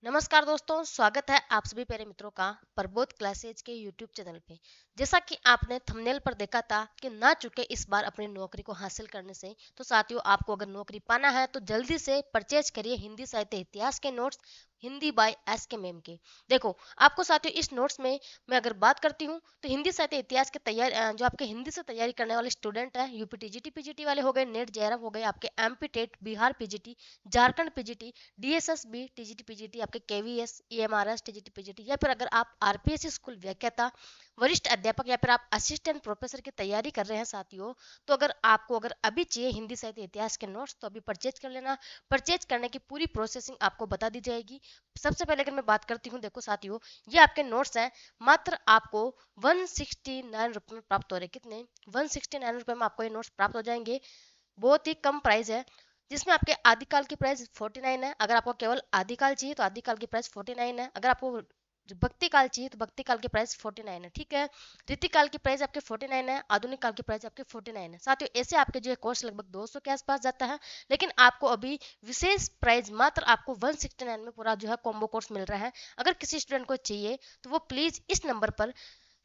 नमस्कार दोस्तों, स्वागत है आप सभी प्यारे मित्रों का प्रबोध क्लासेज के YouTube चैनल पे। जैसा कि आपने थंबनेल पर देखा था कि ना चुके इस बार अपनी नौकरी को हासिल करने से, तो साथियों आपको अगर नौकरी पाना है तो जल्दी से परचेज करिए हिंदी साहित्य इतिहास के नोट्स हिंदी बाय एस के मैम के। देखो आपको साथियों इस नोट्स में मैं अगर बात करती हूँ तो हिंदी साहित्य इतिहास के जो आपके हिंदी से तैयारी करने वाले स्टूडेंट हैं, यूपी टीजीटी पीजीटी वाले हो गए, नेट जेआरएफ हो गए, आपके MP TET, Bihar PGT, Jharkhand PGT, DSSB TGT PGT, आपके केवीएस, ईएमआरएस टीजीटी पीजीटी, या फिर अगर आप आरपीएससी स्कूल व्याख्याता, वरिष्ठ अध्यापक या फिर आप असिस्टेंट प्रोफेसर की तैयारी कर रहे हैं साथियों, तो अगर अभी चाहिए हिंदी साहित्य इतिहास के नोट्स तो अभी परचेज कर लेना। परचेज करने की पूरी प्रोसेसिंग आपको बता दी जाएगी। सबसे पहले अगर मैं बात करती हूँ, देखो साथियों ये आपके नोट्स हैं, मात्र आपको 169 रुपये में प्राप्त हो रहे। कितने? 169 रुपये में आपको ये नोट्स प्राप्त हो जाएंगे। बहुत ही कम प्राइस है, जिसमें आपके आदिकाल की प्राइस 49 है। अगर आपको केवल आदिकाल चाहिए तो आदिकाल की प्राइस 49 है। अगर आपको भक्ति काल चाहिए तो भक्ति काल की प्राइस 49 है। ठीक है, रीतिकाल की प्राइस आपके 49 है, आधुनिक काल की प्राइस आपके 49 है। साथियों ऐसे आपके जो है कोर्स लगभग 200 के आसपास जाता है, लेकिन आपको अभी विशेष प्राइस मात्र आपको 169 में पूरा जो है कॉम्बो कोर्स मिल रहा है। अगर किसी स्टूडेंट को चाहिए तो वो प्लीज इस नंबर पर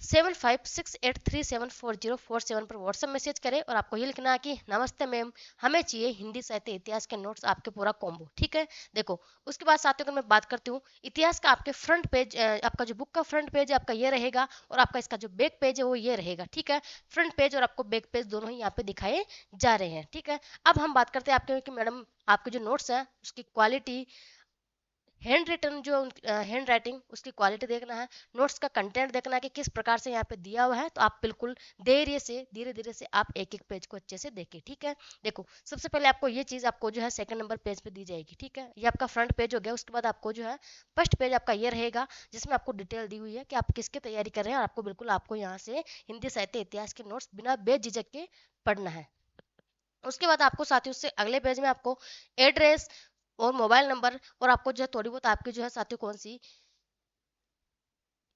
7568374047 पर व्हाट्सएप मैसेज करें और आपको ये लिखना है कि नमस्ते मैम, हमें चाहिए हिंदी साहित्य इतिहास के नोट्स आपके पूरा कॉम्बो। ठीक है, देखो उसके बाद साथियों अगर मैं बात करती हूँ इतिहास का, आपके फ्रंट पेज, आपका जो बुक का फ्रंट पेज है आपका ये रहेगा, और आपका इसका जो बैक पेज है वो ये रहेगा। ठीक है, फ्रंट पेज और आपको बैक पेज दोनों ही यहाँ पे दिखाए जा रहे हैं। ठीक है, अब हम बात करते हैं आपके कि मैडम आपके जो नोट्स है उसकी क्वालिटी, हैंड रिटन जो हैंड राइटिंग उसकी क्वालिटी देखना है, नोट्स का कंटेंट देखना है कि किस प्रकार से यहाँ पे दिया हुआ है, तो आप बिल्कुल धीरे धीरे से आप एक एक पेज को अच्छे से देखिए। ठीक है, देखो सबसे पहले आपको ये चीज आपको जो है सेकंड नंबर पेज पे दी जाएगी। ठीक है, ये आपका फ्रंट पेज हो गया। उसके बाद आपको जो है फर्स्ट पेज आपका ये रहेगा, जिसमें आपको डिटेल दी हुई है कि आप किसकी तैयारी कर रहे हैं, और आपको बिल्कुल आपको यहाँ से हिंदी साहित्य इतिहास के नोट्स बिना बेझिझक के पढ़ना है। उसके बाद आपको साथियों से अगले पेज में आपको एड्रेस और मोबाइल नंबर, और आपको जो है थोड़ी बहुत आपकी जो है साथियों कौन सी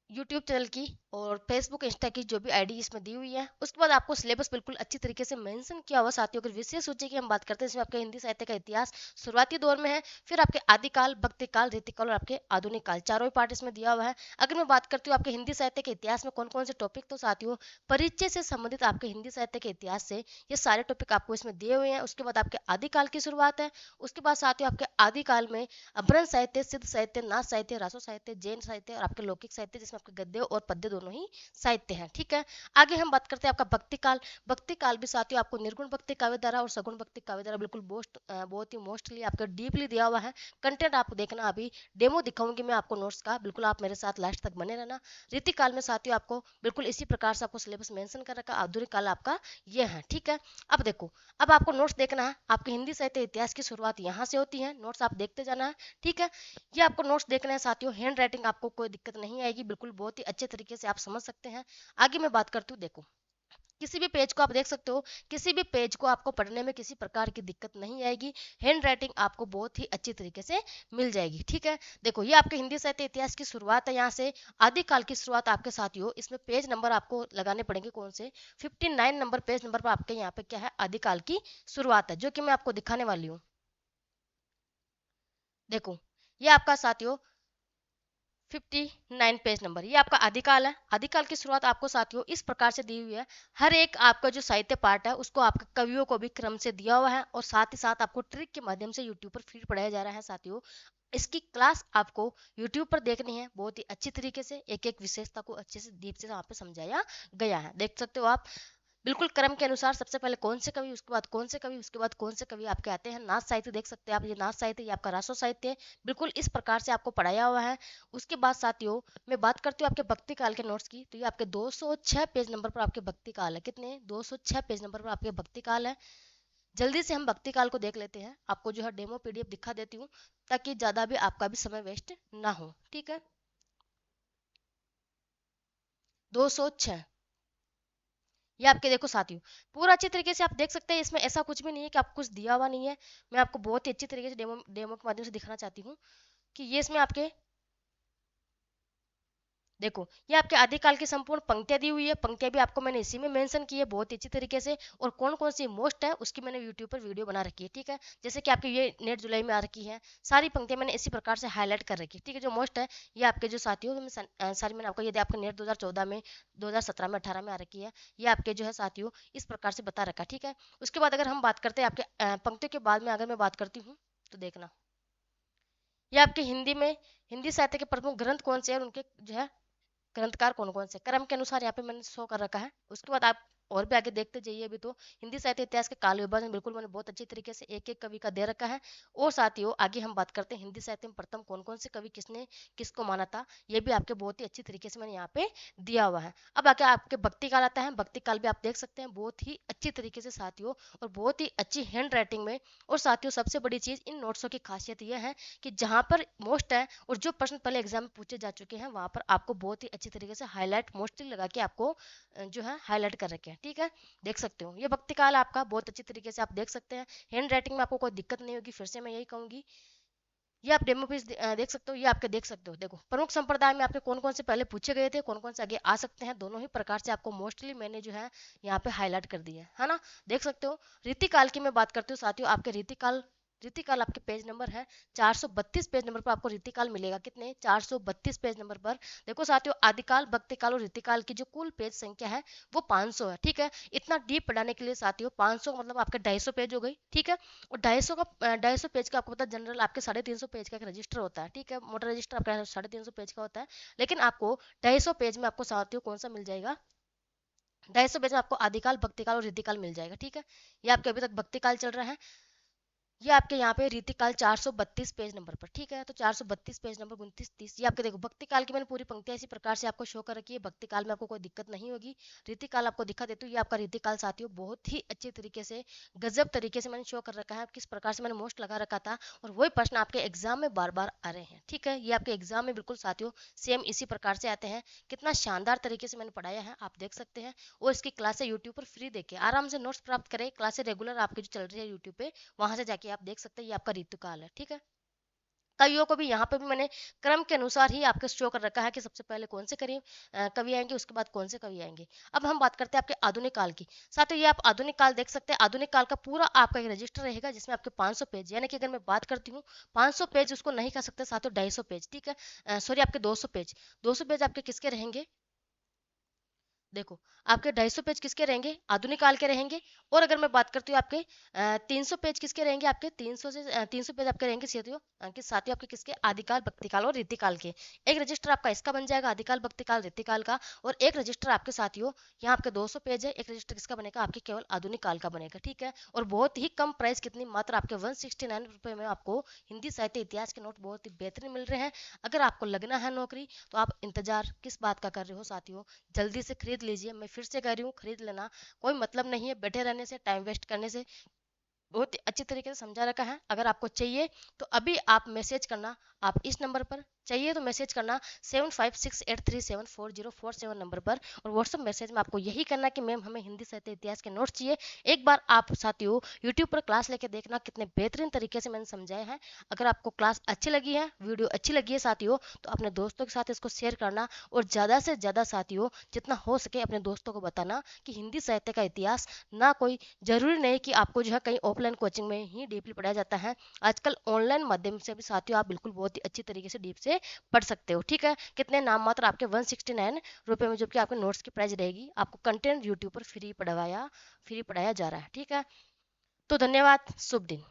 यूट्यूब चैनल की और फेसबुक इंस्टा की जो भी आईडी इसमें दी हुई है। उसके बाद आपको सिलेबस बिल्कुल अच्छी तरीके से मेंशन किया हुआ साथियों। अगर विशेष सूची की हम बात करते हैं, इसमें आपके हिंदी साहित्य का इतिहास शुरुआती दौर में है, फिर आपके आदिकाल, भक्तिकाल, रीतिकाल और आपके आधुनिक काल, चारों ही पार्ट इसमें दिया हुआ है। अगर मैं बात करती हूँ आपके हिंदी साहित्य के इतिहास में कौन कौन से टॉपिक, तो साथियों परिचय से संबंधित आपके हिंदी साहित्य के इतिहास से ये सारे टॉपिक आपको इसमें दिए हुए हैं। उसके बाद आपके आदिकाल की शुरुआत है। उसके बाद साथियों आपके आदिकाल में अभ्रंश साहित्य, सिद्ध साहित्य, नाथ साहित्य, रासो साहित्य, जैन साहित्य और आपके लौकिक साहित्य, जिसमें आपके गद्य और पद्य दोनों ही साहित्य हैं। ठीक है, आगे हम बात करते हैं आपका भक्ति काल। भक्ति काल भी साथियों आपको निर्गुण भक्ति काव्य धारा और सगुण भक्ति काव्य धारा बिल्कुल बहुत ही मोस्टली आपको डीपली दिया हुआ है। कंटेंट आप देखना, अभी डेमो दिखाऊंगी मैं आपको नोट्स का, बिल्कुल आप मेरे साथ लास्ट तक बने रहना। रीति काल में साथियों आपको बिल्कुल इसी प्रकार से आपको सिलेबस मेंशन कर रखा। आधुनिक काल आपका ये है। ठीक है, अब देखो, अब आपको नोट्स देखना है, आपके हिंदी साहित्य इतिहास की शुरुआत यहाँ से होती है, नोट्स आप देखते जाना है। ठीक है, ये आपको नोट्स देखना है साथियों। हैंड राइटिंग आपको कोई दिक्कत नहीं आएगी, बिल्कुल बहुत ही अच्छे तरीके से आप समझ सकते हैं। आगे मैं बात करती हूँ, देखो किसी भी पेज को आप देख सकते हो, किसी भी पेज को आपको पढ़ने में किसी प्रकार की दिक्कत नहीं आएगी। हैंड राइटिंग आपको बहुत ही अच्छी तरीके से मिल जाएगी। ठीक है, देखो ये आपके हिंदी साहित्य इतिहास की शुरुआत है, यहाँ से आदिकाल की शुरुआत आपके साथियों। इसमें पेज नंबर आपको लगाने पड़ेंगे कौन से, 59 नंबर पेज नंबर पर आपके यहाँ पे क्या है, आदिकाल की शुरुआत है, जो कि मैं आपको दिखाने वाली हूँ। देखो ये आपका साथियों 59 पेज नंबर, ये आपका आदिकाल है। आदिकाल की शुरुआत आपको साथियों इस प्रकार से दी हुई है। हर एक आपका जो साहित्य पार्ट है उसको आपके कवियों को भी क्रम से दिया हुआ है, और साथ ही साथ आपको ट्रिक के माध्यम से यूट्यूब पर फीड पढ़ाया जा रहा है साथियों। इसकी क्लास आपको यूट्यूब पर देखनी है, बहुत ही अच्छी तरीके से एक एक विशेषता को अच्छे से डीप से वहाँ पे समझाया गया है, देख सकते हो आप। बिल्कुल क्रम के अनुसार सबसे पहले कौन से कवि, उसके बाद कौन से कवि, उसके बाद कौन से कवि आपके आते हैं। नाथ साहित्य देख सकते हैं आप, ये नाथ साहित्य, ये आपका रासो साहित्य है। बिल्कुल इस प्रकार से आपको पढ़ाया हुआ है। उसके बाद साथियों मैं बात करती हूँ आपके भक्ति काल के नोट्स की, तो ये आपके 206 पेज नंबर पर आपके भक्ति काल है। कितने? 206 पेज नंबर पर आपके भक्ति काल है। जल्दी से हम भक्ति काल को देख लेते हैं, आपको जो है डेमो पीडीएफ दिखा देती हूँ, ताकि ज्यादा भी आपका भी समय वेस्ट ना हो। ठीक है, 206, ये आपके देखो साथियों पूरा अच्छी तरीके से आप देख सकते हैं। इसमें ऐसा कुछ भी नहीं है कि आपको कुछ दिया हुआ नहीं है। मैं आपको बहुत ही अच्छी तरीके से डेमो डेमो के माध्यम से दिखाना चाहती हूँ कि ये इसमें आपके देखो ये आपके आदिकाल की संपूर्ण पंक्तियां दी हुई है, पंक्तियां भी आपको मैंने इसी में मेंशन की है बहुत अच्छी तरीके से, और कौन कौन सी मोस्ट है उसकी मैंने यूट्यूब पर वीडियो बना रखी है, ठीक है। जैसे कि आपके ये नेट जुलाई में आ रखी है, सारी पंक्तियां मैंने इसी प्रकार से हाईलाइट कर रखी है, ठीक है। जो मोस्ट है ये आपके जो साथियों सारी मैंने आपको, यदि आपके नेट 2014 में, 2017 में, 18 में आ रखी है, ये आपके जो है साथियों इस प्रकार से बता रखा है, ठीक है। उसके बाद अगर हम बात करते हैं आपके पंक्तियों के बाद में अगर मैं बात करती हूँ तो देखना, ये आपके हिंदी में, हिंदी साहित्य के प्रमुख ग्रंथ कौन से हैं और उनके जो है ग्रंथकार कौन कौन से, क्रम के अनुसार यहाँ पे मैंने शो कर रखा है। उसके बाद आप और भी आगे देखते जाइए। अभी तो हिंदी साहित्य इतिहास के काल विभाजन बिल्कुल मैंने बहुत अच्छी तरीके से एक एक कवि का दे रखा है। और साथियों आगे हम बात करते हैं हिंदी साहित्य में प्रथम कौन कौन से कवि किसने किसको माना था, ये भी आपके बहुत ही अच्छी तरीके से मैंने यहाँ पे दिया हुआ है। अब आगे आपके भक्ति काल आता है, भक्ति काल भी आप देख सकते हैं बहुत ही अच्छी तरीके से साथियों, और बहुत ही अच्छी हैंड राइटिंग में। और साथियों सबसे बड़ी चीज इन नोट्सों की खासियत यह है कि जहाँ पर मोस्ट है और जो प्रश्न पहले एग्जाम में पूछे जा चुके हैं वहां पर आपको बहुत ही अच्छी तरीके से हाईलाइट मोस्टली लगा के आपको जो है हाईलाइट कर रखे हैं, ठीक है। देख सकते हो ये भक्ति काल आपका बहुत अच्छी तरीके से आप देख सकते हैं। हैंड राइटिंग में आपको कोई दिक्कत नहीं होगी, फिर से मैं यही कहूंगी। ये आप डेमो पीस देख सकते हो, ये आपके देख सकते हो। देखो प्रमुख संप्रदाय में आपके कौन कौन से पहले पूछे गए थे, कौन कौन से आगे आ सकते हैं, दोनों ही प्रकार से आपको मोस्टली मैंने जो है यहाँ पे हाईलाइट कर दिया है ना। देख सकते हो। रीतिकाल की मैं बात करती हूँ साथियों, आपके रीतिकाल, रीतिकाल आपके पेज नंबर है 432 पेज नंबर पर आपको रीतिकाल मिलेगा, कितने 432 पेज नंबर पर। देखो साथियों आदिकाल, भक्तिकाल और रीतिकाल की जो कुल पेज संख्या है वो 500 है, ठीक है। इतना डीप पढ़ाने के लिए साथियों 500 मतलब आपका 250 पेज हो गई, ठीक है। और 250 पेज का आपको पता जनरल आपके 350 पेज का एक रजिस्टर होता है, ठीक है। मोटर रजिस्टर आपका 350 पेज का होता है, लेकिन आपको 250 पेज में आपको साथियों कौन सा मिल जाएगा, 250 पेज में आपको आदिकाल, भक्तिकाल और रीतिकाल मिल जाएगा, ठीक है। ये आपके अभी तक भक्तिकाल चल रहा है, ये आपके यहाँ पे रीतिकाल 432 पेज नंबर पर, ठीक है। तो 432 पेज नंबर 29 30, ये आपके देखो भक्ति काल की मैंने पूरी पंक्तियां इसी प्रकार से आपको शो कर रखी है। भक्ति काल में आपको कोई दिक्कत नहीं होगी। रीतिकाल आपको दिखा देती हूँ, ये आपका रीतिकाल साथियों बहुत ही अच्छे तरीके से गजब तरीके से मैंने शो कर रखा है, किस प्रकार से मैंने मोस्ट लगा रखा था। और वही प्रश्न आपके एग्जाम में बार बार आ रहे हैं, ठीक है। ये आपके एग्जाम में बिल्कुल साथियों सेम इसी प्रकार से आते हैं। कितना शानदार तरीके से मैंने पढ़ाया है आप देख सकते हैं। और इसकी क्लासे यूट्यूब पर फ्री देखे आराम से नोट्स प्राप्त करें, क्लासे रेगुलर आपकी जो चल रही है यूट्यूब पे, वहां से जाके आप देख सकते हैं। ये आपका ऋतुकाल है, ठीक है। कवियों को भी यहाँ पे भी मैंने क्रम के अनुसार ही आपके शो कर रखा है कि सबसे पहले कौन से कवि आएंगे, उसके बाद कौन से कवि आएंगे। अब हम बात करते हैं आपके आधुनिक काल की। साथियों ये आप आधुनिक काल देख सकते हैं, आधुनिक काल का पूरा आपका एक रजिस्टर रहेगा जिसमें आपके 500 पेज, यानी कि अगर मैं बात करती हूँ 500 पेज उसको नहीं कह सकते साथियों, 250 पेज, ठीक है। सॉरी आपके 200 पेज, 200 पेज आपके किसके रहेंगे, देखो आपके 250 पेज किसके रहेंगे, आधुनिक काल के रहेंगे। और अगर मैं बात करती हूँ आपके 300 पेज किसके रहेंगे, आपके 300 से 300 पेज आपके रहेंगे साथियों, साथियों आपके किसके, आदिकाल, भक्तिकाल और रीतिकाल के। एक रजिस्टर आपका इसका बन जाएगा आदिकाल, भक्तिकाल, रीतिकाल का। और एक रजिस्टर आपके साथियों यहाँ आपके 200 पेज है, एक रजिस्टर किसका बनेगा, आपके केवल आधुनिक काल का बनेगा, ठीक है। और बहुत ही कम प्राइस, कितनी मात्र आपके 169 रुपए में आपको हिंदी साहित्य इतिहास के नोट बहुत ही बेहतरीन मिल रहे हैं। अगर आपको लगना है नौकरी तो आप इंतजार किस बात का कर रहे हो साथियों, जल्दी से खरीद लीजिए। मैं फिर से कह रही हूँ खरीद लेना, कोई मतलब नहीं है बैठे रहने से, टाइम वेस्ट करने से। बहुत ही अच्छी तरीके से समझा रखा है। अगर आपको चाहिए तो अभी आप मैसेज करना, आप इस नंबर पर चाहिए तो मैसेज करना 7568374047 नंबर पर। और व्हाट्सअप मैसेज में आपको यही करना कि मैम हमें हिंदी साहित्य इतिहास के नोट्स चाहिए। एक बार आप साथियों यूट्यूब पर क्लास लेके देखना, कितने बेहतरीन तरीके से मैंने समझाया है। अगर आपको क्लास अच्छी लगी है, वीडियो अच्छी लगी है साथियों, तो अपने दोस्तों के साथ इसको शेयर करना। और ज़्यादा से ज़्यादा साथियों जितना हो सके अपने दोस्तों को बताना कि हिंदी साहित्य का इतिहास ना कोई जरूरी नहीं कि आपको जो है कहीं ऑफलाइन कोचिंग में ही डीपली पढ़ाया जाता है। आजकल ऑनलाइन माध्यम से भी साथियों आप बिल्कुल बहुत ही अच्छी तरीके से डीप से पढ़ सकते हो, ठीक है। कितने नाम मात्र आपके 169 रुपए में, जबकि आपके नोट्स की प्राइस रहेगी। आपको कंटेंट यूट्यूब पर फ्री पढ़ाया जा रहा है, ठीक है। तो धन्यवाद, शुभ दिन।